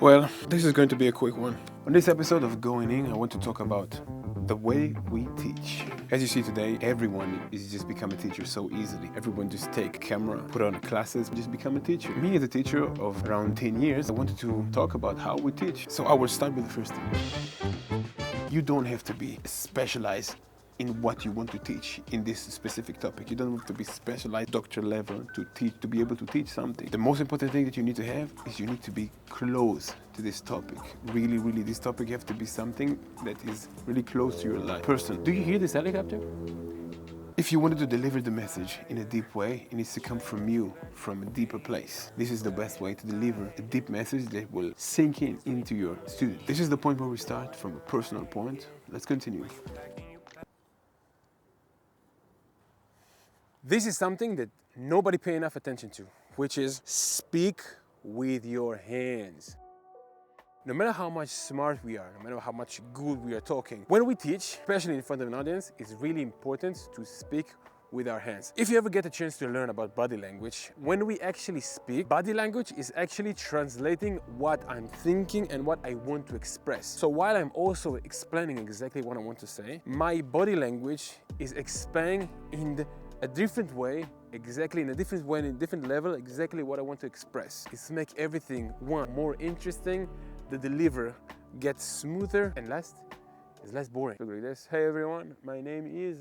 Well, this is going to be a quick one. On this episode of Going In, I want to talk about the way we teach. As you see today, everyone is just become a teacher so easily. Everyone just take a camera, put on classes, just become a teacher. Me as a teacher of around 10 years, I wanted to talk about how we teach. So I will start with the first thing. You don't have to be specialized in what you want to teach in this specific topic. You don't have to be specialized doctor level to teach, to be able to teach something. The most important thing that you need to have is you need to be close to this topic. Really, this topic have to be something that is really close to your life. Person, do you hear this helicopter? If you wanted to deliver the message in a deep way, it needs to come from you, from a deeper place. This is the best way to deliver a deep message that will sink into your student. This is the point where we start from a personal point. Let's continue. This is something that nobody pay enough attention to, which is speak with your hands. No matter how much smart we are, no matter how much good we are talking, when we teach, especially in front of an audience, it's really important to speak with our hands. If you ever get a chance to learn about body language, when we actually speak, body language is actually translating what I'm thinking and what I want to express. So while I'm also explaining exactly what I want to say, my body language is expanding in a different way, exactly in a different way, in a different level, exactly what I want to express. It's make everything, one, more interesting, the deliver gets smoother, and last, is less boring. Look like this. Hey everyone, my name is...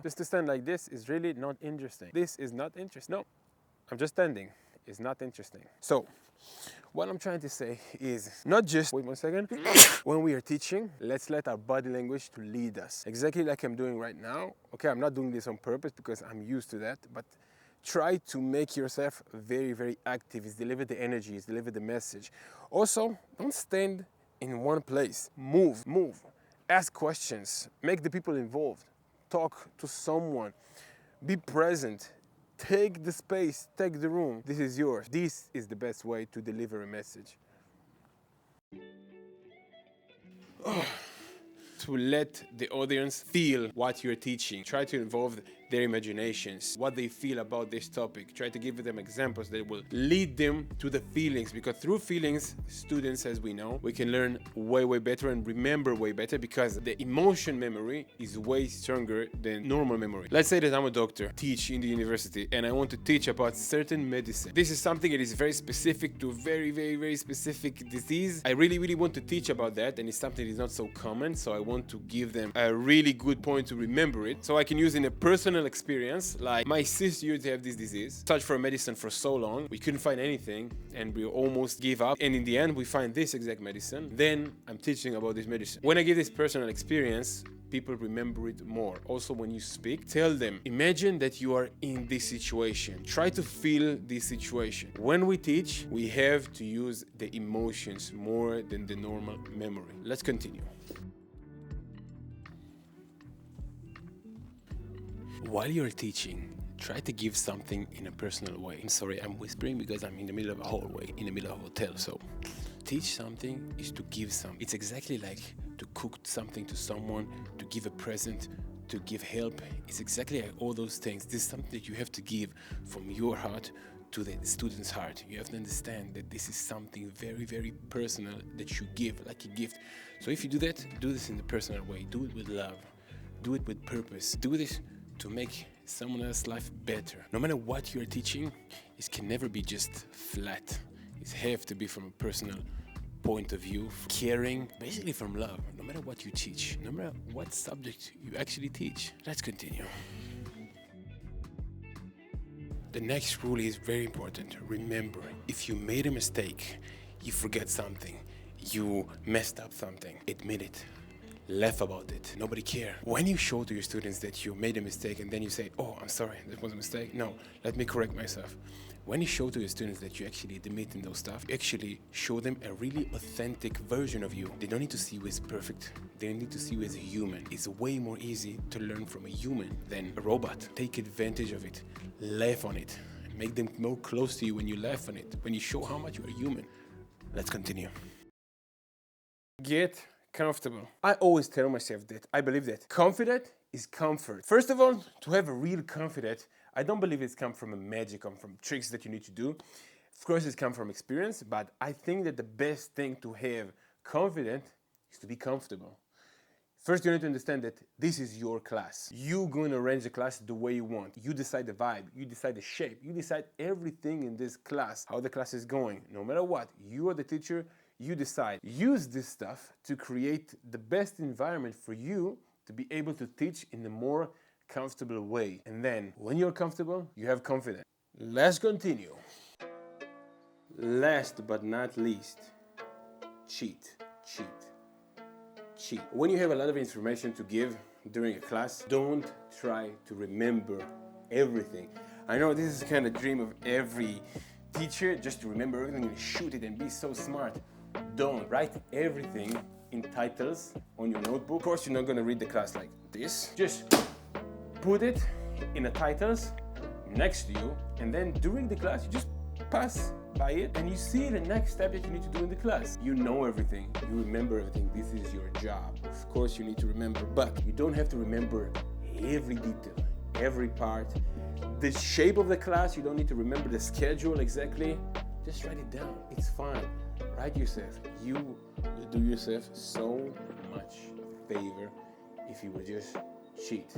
Just to stand like this is really not interesting. This is not interesting. No, I'm just standing. It's not interesting. So, what I'm trying to say is not just, wait 1 second, when we are teaching, let's let our body language to lead us. Exactly like I'm doing right now. Okay, I'm not doing this on purpose because I'm used to that, but try to make yourself very active. It's deliver the energy, it's deliver the message. Also, don't stand in one place. Move. Ask questions. Make the people involved. Talk to someone. Be present. Take the space, take the room. This is yours. This is the best way to deliver a message. To let the audience feel what you're teaching. Try to involve their imaginations, what they feel about this topic. Try to give them examples that will lead them to the feelings, because through feelings, students, as we know, we can learn way better and remember way better, because the emotion memory is way stronger than normal memory. Let's say that I'm a doctor, teach in the university, and I want to teach about certain medicine. This is something that is very specific to a very specific disease. I really want to teach about that, and it's something that is not so common, so I want to give them a really good point to remember it, so I can use in a personal experience. Like, my sister used to have this disease, searched for medicine for so long, we couldn't find anything, and we almost gave up, and in the end we find this exact medicine. Then I'm teaching about this medicine. When I give this personal experience, people remember it more. Also, when you speak, tell them, imagine that you are in this situation. Try to feel this situation. When we teach, we have to use the emotions more than the normal memory. Let's continue. While you're teaching, try to give something in a personal way. I'm sorry, I'm whispering because I'm in the middle of a hallway, in the middle of a hotel. So, teach something is to give something. It's exactly like to cook something to someone, to give a present, to give help. It's exactly like all those things. This is something that you have to give from your heart to the student's heart. You have to understand that this is something very personal that you give, like a gift. So if you do that, do this in the personal way. Do it with love. Do it with purpose. Do this to make someone else's life better. No matter what you're teaching, it can never be just flat. It have to be from a personal point of view, caring, basically from love. No matter what you teach, no matter what subject you actually teach. Let's continue. The next rule is very important. Remember, if you made a mistake, you forget something, you messed up something, admit it. Laugh about it. Nobody cares. When you show to your students that you made a mistake and then you say, oh, I'm sorry, that was a mistake. No, let me correct myself. When you show to your students that you actually admit in those stuff, you actually show them a really authentic version of you. They don't need to see you as perfect. They need to see you as a human. It's way more easy to learn from a human than a robot. Take advantage of it. Laugh on it. Make them more close to you when you laugh on it. When you show how much you are human. Let's continue. Get comfortable. I always tell myself that. I believe that confident is comfort. First of all, to have a real confidence, I don't believe it's come from a magic or from tricks that you need to do. Of course, it comes from experience, but I think that the best thing to have confident is to be comfortable. First, you need to understand that this is your class. You're going to arrange the class the way you want. You decide the vibe, you decide the shape, you decide everything in this class, how the class is going. No matter what, you are the teacher, you decide. Use this stuff to create the best environment for you to be able to teach in a more comfortable way. And then, when you're comfortable, you have confidence. Let's continue. Last but not least, cheat. When you have a lot of information to give during a class, don't try to remember everything. I know this is the kind of dream of every teacher, just to remember everything and shoot it and be so smart. Don't. Write everything in titles on your notebook. Of course, you're not going to read the class like this. Just put it in the titles next to you, and then during the class, you just pass by it and you see the next step that you need to do in the class. You know everything, you remember everything. This is your job. Of course, you need to remember, but you don't have to remember every detail, every part. The shape of the class, you don't need to remember the schedule exactly. Just write it down. It's fine. Write yourself. You will do yourself so much favor if you will just cheat.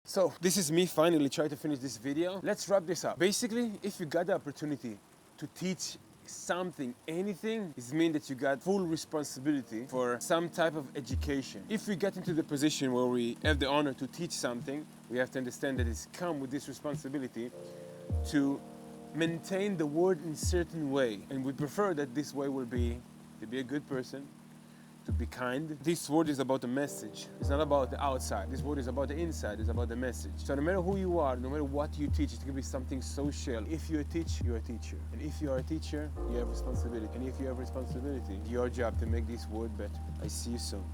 So this is me finally trying to finish this video. Let's wrap this up. Basically, if you got the opportunity to teach something, anything, it means that you got full responsibility for some type of education. If we get into the position where we have the honor to teach something, we have to understand that it's come with this responsibility to maintain the word in a certain way. And we prefer that this way will be to be a good person, to be kind. This word is about the message. It's not about the outside. This word is about the inside. It's about the message. So no matter who you are, no matter what you teach, it can be something social. If you teach, you're a teacher. And if you are a teacher, you have responsibility. And if you have responsibility, it's your job to make this word better. I see you soon.